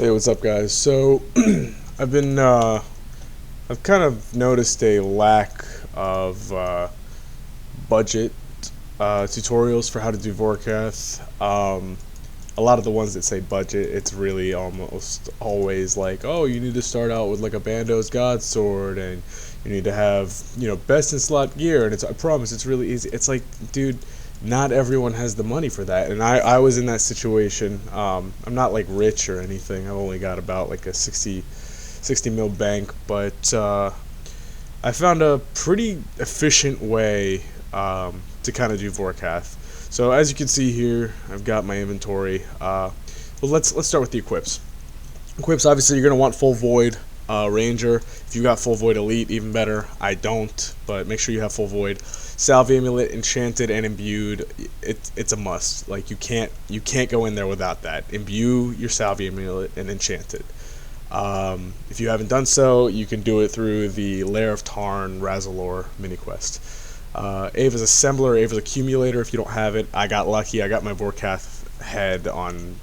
Hey, what's up, guys? So, I've kind of noticed a lack of budget tutorials for how to do Vorkath. A lot of the ones that say budget, it's really almost always like, oh, you need to start out with like a Bandos Godsword, and you need to have, best in slot gear, and I promise it's really easy. It's like, dude, not everyone has the money for that, and I was in that situation. I'm not like rich or anything. I've only got about like a 60 mil bank, but I found a pretty efficient way to kind of do Vorkath. So as you can see here, I've got my inventory. Well, let's start with the equips. Equips, obviously, you're going to want full void ranger. If you got full void elite, even better. I don't, but make sure you have full void. Salve amulet, enchanted, and imbued. It's a must. Like you can't go in there without that. Imbue your salve amulet and enchanted. If you haven't done so, you can do it through the Lair of Tarn Razalor mini quest. Ava's Assembler, Ava's Accumulator. If you don't have it, I got lucky. I got my Vorkath head on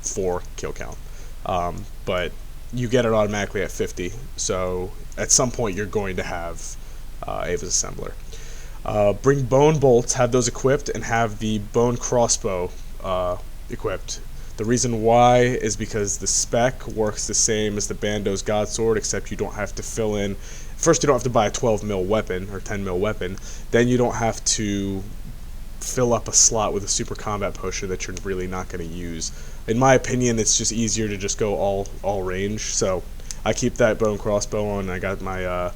4 kill count. But you get it automatically at 50. So at some point you're going to have Ava's Assembler. Bring bone bolts, have those equipped, and have the bone crossbow equipped. The reason why is because the spec works the same as the Bandos Godsword, except you don't have to fill in. First, you don't have to buy a 12 mil weapon or 10 mil weapon. Then you don't have to fill up a slot with a super combat potion that you're really not going to use. In my opinion, it's just easier to just go all range. So I keep that bone crossbow on. I got my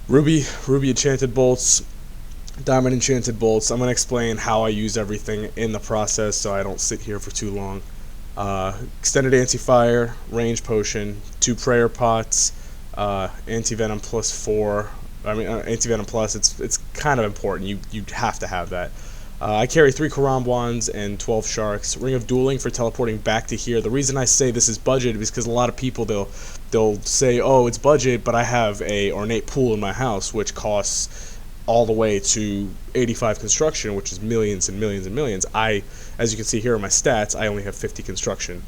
ruby enchanted bolts, diamond enchanted bolts. I'm going to explain how I use everything in the process so I don't sit here for too long. Extended anti-fire, range potion, 2 prayer pots, anti-venom plus 4. Anti-venom plus, it's kind of important. You have to have that. I carry 3 Karam wands and 12 sharks. Ring of dueling for teleporting back to here. The reason I say this is budget is because a lot of people they'll say, oh, it's budget, but I have a ornate pool in my house which costs all the way to 85 construction, which is millions and millions and millions. As you can see here in my stats, I only have 50 construction.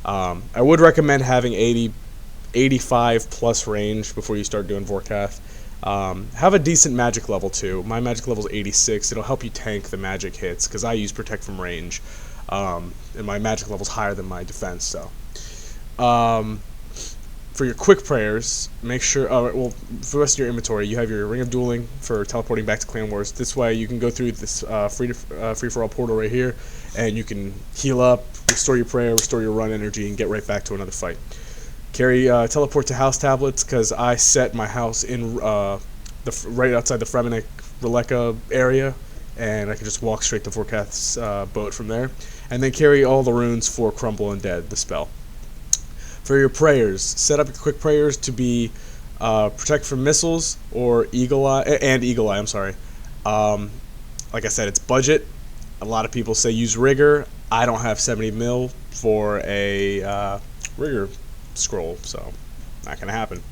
I would recommend having 85 plus range before you start doing Vorkath. Have a decent magic level too. My magic level is 86. It'll help you tank the magic hits because I use protect from range, and my magic level is higher than my defense. So, for your quick prayers, make sure. For the rest of your inventory, you have your Ring of Dueling for teleporting back to Clan Wars. This way, you can go through this free for all portal right here, and you can heal up, restore your prayer, restore your run energy, and get right back to another fight. Carry teleport to house tablets because I set my house in right outside the Fremenic Releka area, and I can just walk straight to Vorkath's boat from there. And then carry all the runes for Crumble and Dead, the spell. For your prayers, set up your quick prayers to be protect from missiles or Eagle Eye. I'm sorry. Like I said, it's budget. A lot of people say use rigor. I don't have 70 mil for a rigor scroll, so not gonna happen.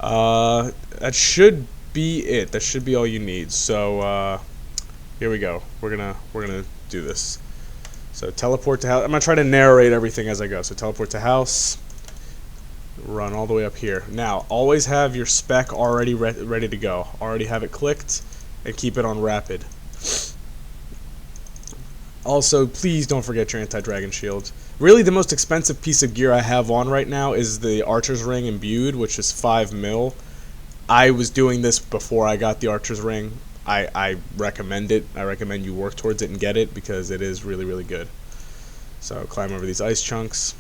That should be it. That should be all you need. So here we go. We're gonna do this. So teleport to house. I'm gonna try to narrate everything as I go. So teleport to house. Run all the way up here. Now always have your spec already ready to go. Already have it clicked, and keep it on rapid. Also, please don't forget your anti-dragon shield. Really, the most expensive piece of gear I have on right now is the Archer's Ring Imbued, which is 5 mil. I was doing this before I got the Archer's Ring. I recommend it. I recommend you work towards it and get it because it is really, really good. So climb over these ice chunks.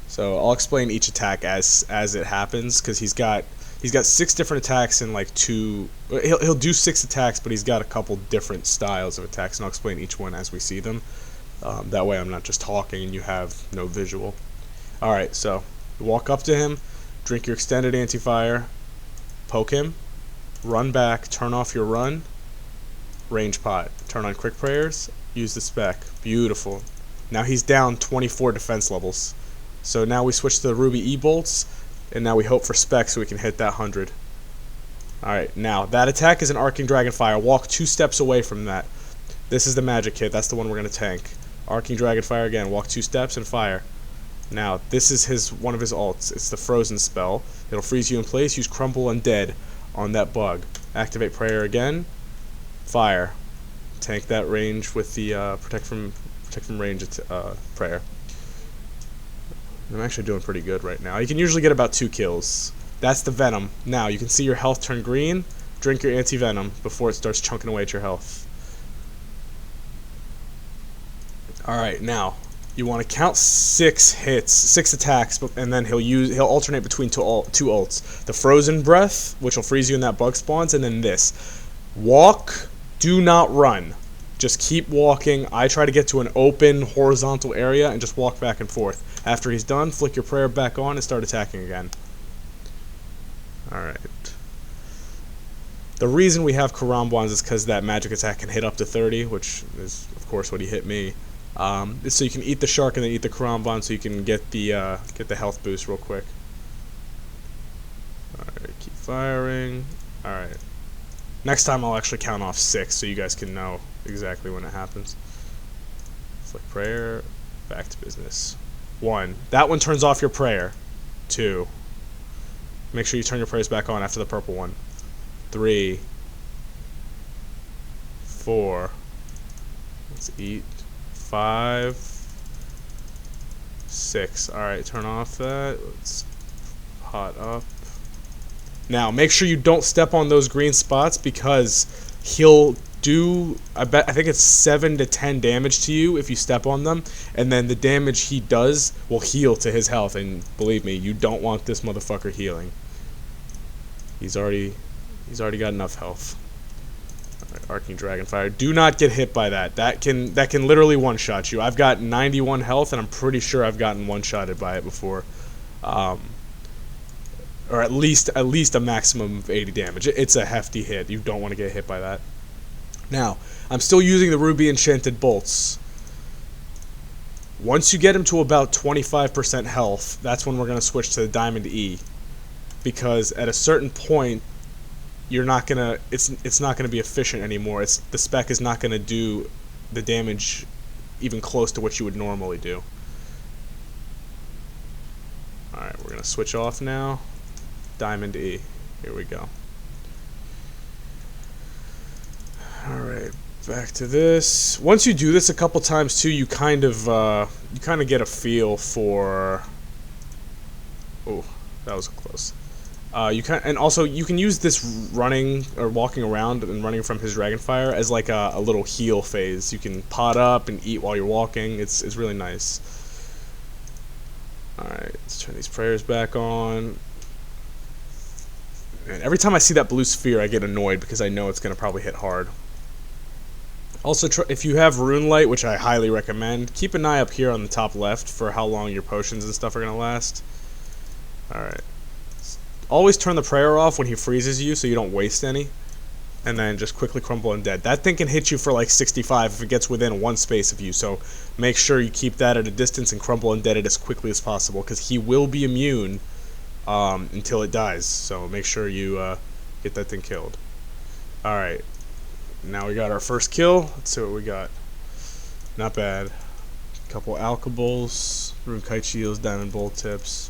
So I'll explain each attack as it happens because he's got 6 different attacks and like 2. He'll do 6 attacks, but he's got a couple different styles of attacks, and I'll explain each one as we see them. That way I'm not just talking and you have no visual. Alright, so walk up to him, drink your extended anti-fire, poke him, run back, turn off your run, range pot, turn on quick prayers, use the spec. Beautiful. Now he's down 24 defense levels. So now we switch to the Ruby E-bolts, and now we hope for spec so we can hit that 100. Alright, now that attack is an Arcing Dragonfire. Walk 2 steps away from that. This is the magic hit. That's the one we're going to tank. Arcing Dragonfire again. Walk 2 steps and fire. Now, this is one of his alts. It's the frozen spell. It'll freeze you in place. Use Crumble Undead on that bug. Activate prayer again. Fire. Tank that range with the protect from range prayer. I'm actually doing pretty good right now. You can usually get about 2 kills. That's the venom. Now, you can see your health turn green. Drink your anti-venom before it starts chunking away at your health. Alright, now, you want to count 6 hits, 6 attacks, and then he'll alternate between two ults. The Frozen Breath, which will freeze you when that bug spawns, and then this. Walk, do not run. Just keep walking. I try to get to an open, horizontal area and just walk back and forth. After he's done, flick your prayer back on and start attacking again. Alright. The reason we have Karambwans is because that magic attack can hit up to 30, which is, of course, what he hit me. So you can eat the shark and then eat the Karambwan so you can get the health boost real quick. Alright, keep firing. Alright. Next time I'll actually count off 6 so you guys can know exactly when it happens. Flick prayer, back to business. 1. That one turns off your prayer. 2. Make sure you turn your prayers back on after the purple one. 3. 4. Let's eat. 5. 6. Alright, turn off that. Let's hot up. Now, make sure you don't step on those green spots because he'll do, I think it's 7 to 10 damage to you if you step on them, and then the damage he does will heal to his health, and believe me, you don't want this motherfucker healing. He's already got enough health. Alright, Arcing Dragonfire. Do not get hit by that. That can literally one-shot you. I've got 91 health, and I'm pretty sure I've gotten one-shotted by it before. Or at least a maximum of 80 damage. It's a hefty hit. You don't want to get hit by that. Now, I'm still using the Ruby Enchanted Bolts. Once you get him to about 25% health, that's when we're going to switch to the Diamond E. Because at a certain point, you're not gonna. It's not gonna be efficient anymore. The spec is not gonna do the damage even close to what you would normally do. All right, we're gonna switch off now. Diamond E. Here we go. All right, back to this. Once you do this a couple times too, you kind of get a feel for. Oh, that was close. And also you can use this running or walking around and running from his Dragonfire as like a little heal phase. You can pot up and eat while you're walking. It's really nice. All right, let's turn these prayers back on. And every time I see that blue sphere, I get annoyed because I know it's going to probably hit hard. Also, if you have Rune Light, which I highly recommend, keep an eye up here on the top left for how long your potions and stuff are going to last. Alright. Always turn the prayer off when he freezes you so you don't waste any. And then just quickly Crumble Undead. That thing can hit you for like 65 if it gets within 1 space of you, so make sure you keep that at a distance and Crumble Undead it as quickly as possible, because he will be immune until it dies, so make sure you get that thing killed. Alright, now we got our first kill. Let's see what we got. Not bad. Couple Alkables, Rune Kite Shields, Diamond Bolt Tips.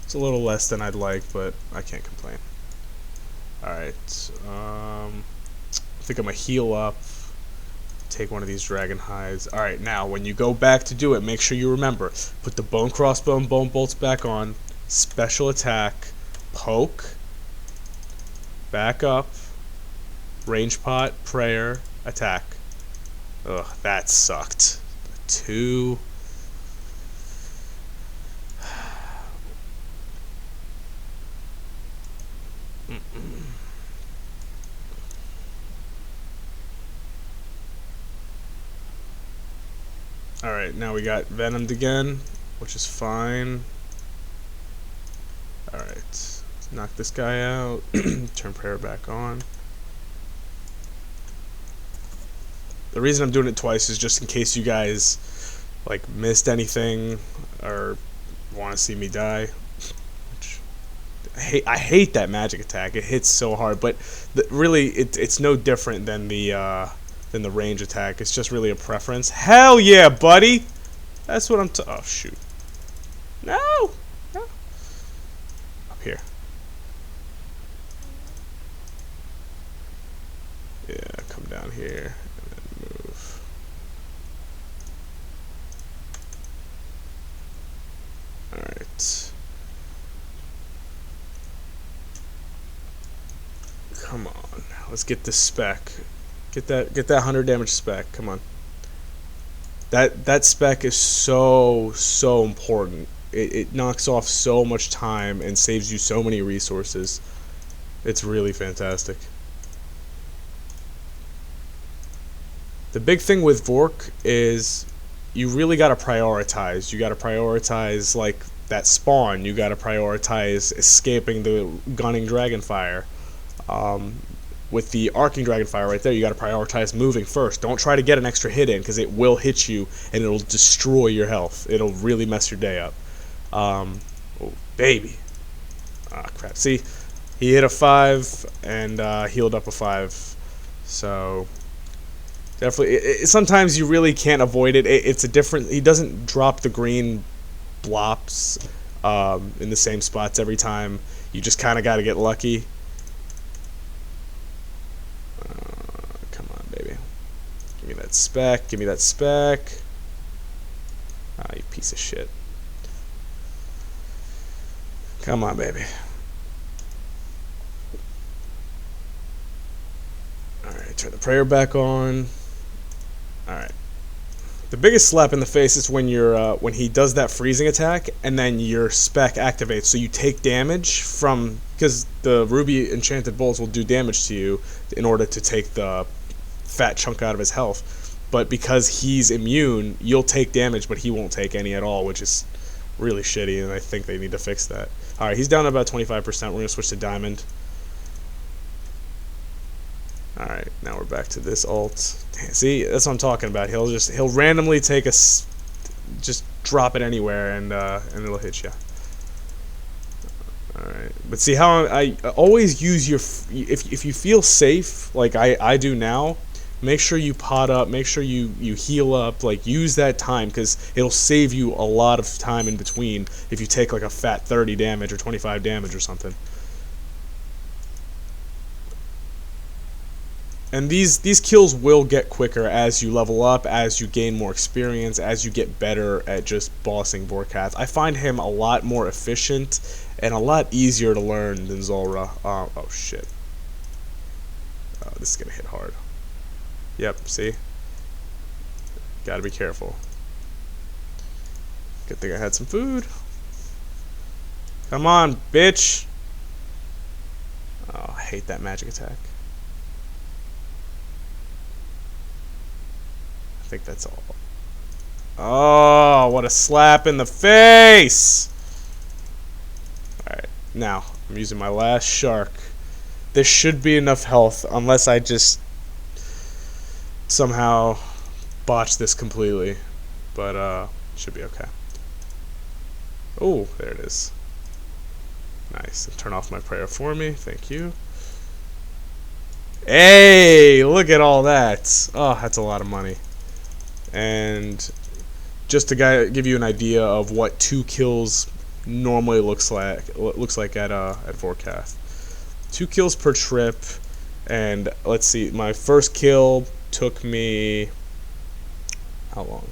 It's a little less than I'd like, but I can't complain. Alright, I think I'm gonna heal up, take one of these Dragon Hides. Alright, now when you go back to do it, make sure you remember, put the Bone Crossbow and Bone Bolts back on, special attack, poke, back up, range pot, prayer, attack. Ugh, that sucked. 2. Alright, now we got Venomed again, which is fine. Alright, let's knock this guy out, turn prayer back on. The reason I'm doing it twice is just in case you guys like missed anything or want to see me die. Which I hate that magic attack. It hits so hard, but really it's no different than the range attack. It's just really a preference. Hell yeah, buddy! That's what I'm oh shoot. No! No! Up here. Yeah, come down here and then move. Alright. Come on. Let's get this spec. Get that 100 damage spec. Come on. That spec is so important. It knocks off so much time and saves you so many resources. It's really fantastic. The big thing with Vork is you really got to prioritize. You got to prioritize like that spawn. You got to prioritize escaping the gunning dragonfire. With the arcing dragonfire right there, you got to prioritize moving first. Don't try to get an extra hit in because it will hit you and it'll destroy your health. It'll really mess your day up. Oh, baby. Ah, crap. See, he hit a 5 and healed up a 5. So definitely, sometimes you really can't avoid it. It's a different. He doesn't drop the green blops in the same spots every time. You just kind of got to get lucky. Come on, baby. Give me that spec. Give me that spec. Ah, you piece of shit. Come on, baby. Alright, turn the prayer back on. Alright. The biggest slap in the face is when you're when he does that freezing attack and then your spec activates, so you take damage from, because the ruby enchanted bolts will do damage to you in order to take the fat chunk out of his health. But because he's immune, you'll take damage, but he won't take any at all, which is really shitty, and I think they need to fix that. Alright, he's down to about 25%. We're going to switch to diamond. Alright, now we're back to this alt. See, that's what I'm talking about. He'll randomly take just drop it anywhere and it'll hit you. Alright, but see how I always use your, if you feel safe, like I do now, make sure you pot up, make sure you heal up, like use that time, because it'll save you a lot of time in between if you take like a fat 30 damage or 25 damage or something. And these kills will get quicker as you level up, as you gain more experience, as you get better at just bossing Vorkath. I find him a lot more efficient and a lot easier to learn than Zulrah. Oh shit. Oh, this is gonna hit hard. Yep, see? Gotta be careful. Good thing I had some food. Come on, bitch! Oh, I hate that magic attack. I think that's all. Oh, what a slap in the face! Alright, now, I'm using my last shark. There should be enough health, unless I just somehow botch this completely. But, should be okay. Oh, there it is. Nice. Turn off my prayer for me. Thank you. Hey, look at all that. Oh, that's a lot of money. And just to give you an idea of what 2 kills normally looks like at Vorkath. 2 kills per trip, and let's see, my first kill took me how long?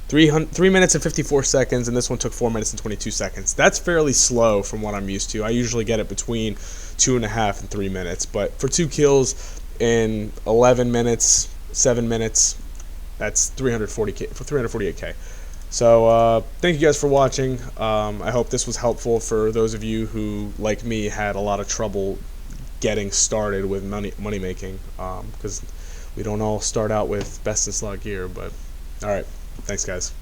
3 minutes and 54 seconds, and this one took 4 minutes and 22 seconds. That's fairly slow from what I'm used to. I usually get it between 2.5 and 3 minutes, but for 2 kills in 11 minutes, 7 minutes, that's 348k. So thank you guys for watching. I hope this was helpful for those of you who, like me, had a lot of trouble getting started with money making, because we don't all start out with best in slot gear. But all right, thanks guys.